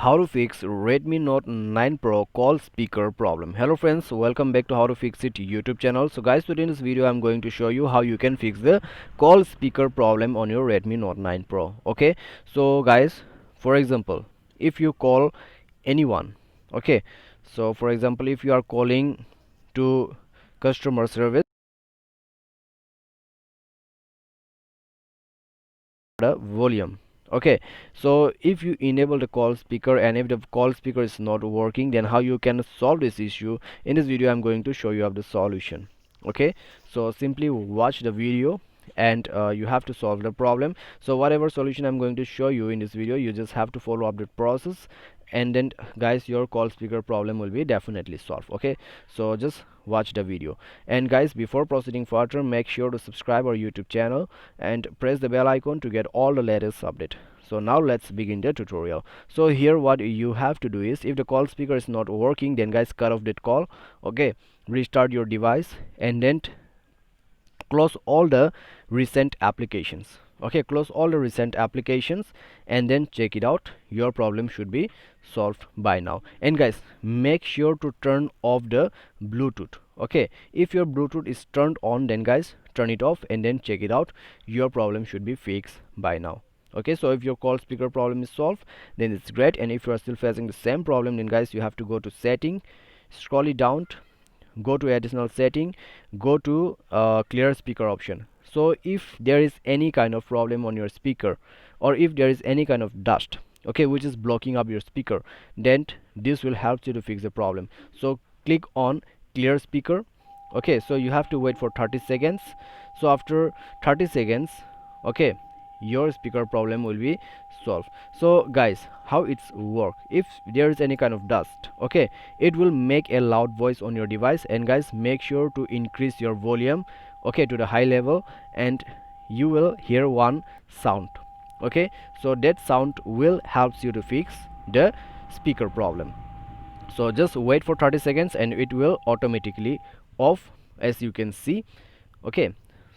How to fix Redmi Note 9 Pro call speaker problem. Hello friends, welcome back to How to Fix It YouTube channel. So guys, today in this video I'm going to show you how you can fix the call speaker problem on your Redmi Note 9 Pro. Okay, so guys, for example, if you call anyone, okay, so for example, if you are calling to customer service, the volume. Okay, so if you enable the call speaker and if the call speaker is not working, then how you can solve this issue? In this video I'm going to show you of the solution. Okay, so simply watch the video and you have to solve the problem. So whatever solution I'm going to show you in this video, you just have to follow up the process, and then guys, your call speaker problem will be definitely solved. Okay, so just watch the video. And guys, before proceeding further, make sure to subscribe our YouTube channel and press the bell icon to get all the latest update. So now let's begin the tutorial. So here what you have to do is, if the call speaker is not working, then guys, cut off that call. Okay, restart your device and then close all the recent applications. Okay, close all the recent applications and then check it out. Your problem should be solved by now. And guys, make sure to turn off the Bluetooth. Okay, if your Bluetooth is turned on, then guys, turn it off and then check it out. Your problem should be fixed by now. Okay, so if your call speaker problem is solved, then it's great. And if you are still facing the same problem, then guys, you have to go to setting, scroll it down, go to additional setting, go to clear speaker option. So if there is any kind of problem on your speaker, or if there is any kind of dust, okay, which is blocking up your speaker, then this will help you to fix the problem. So click on clear speaker. Okay, so you have to wait for 30 seconds. So after 30 seconds, okay, your speaker problem will be solved. So guys, how it's work? If there is any kind of dust, okay, it will make a loud voice on your device. And guys, make sure to increase your volume, okay, to the high level, and you will hear one sound. Okay, so that sound will helps you to fix the speaker problem. So just wait for 30 seconds and it will automatically off, as you can see. Okay,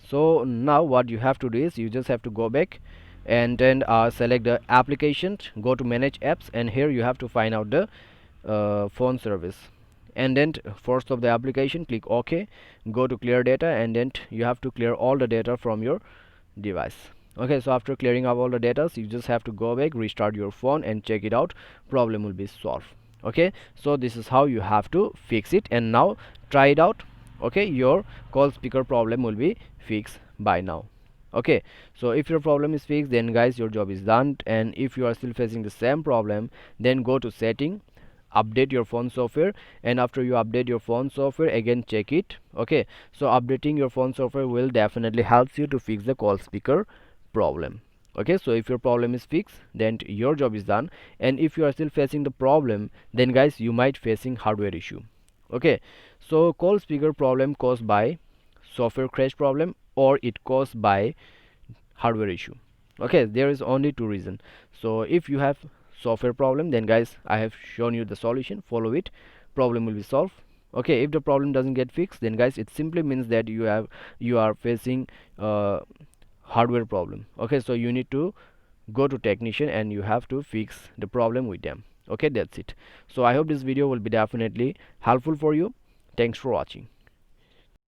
so now what you have to do is, you just have to go back and then select the application, go to manage apps, and here you have to find out the phone service, and then first of the application, click OK, go to clear data, and then you have to clear all the data from your device. Okay, so after clearing up all the data, you just have to go back, restart your phone and check it out. Problem will be solved. Okay, so this is how you have to fix it, and now try it out. Okay, your call speaker problem will be fixed by now. Okay, so if your problem is fixed, then guys, your job is done. And if you are still facing the same problem, then go to setting, update your phone software, and after you update your phone software, again check it. Okay, so updating your phone software will definitely helps you to fix the call speaker problem. Okay, so if your problem is fixed, then your job is done. And if you are still facing the problem, then guys, you might facing hardware issue. Okay, so call speaker problem caused by software crash problem, or it caused by hardware issue. Okay, there is only two reasons. So if you have software problem, then guys, I have shown you the solution, follow it, problem will be solved. Okay, if the problem doesn't get fixed, then guys, it simply means that you are facing hardware problem. Okay, so you need to go to technician and you have to fix the problem with them. Okay, that's it. So I hope this video will be definitely helpful for you. Thanks for watching.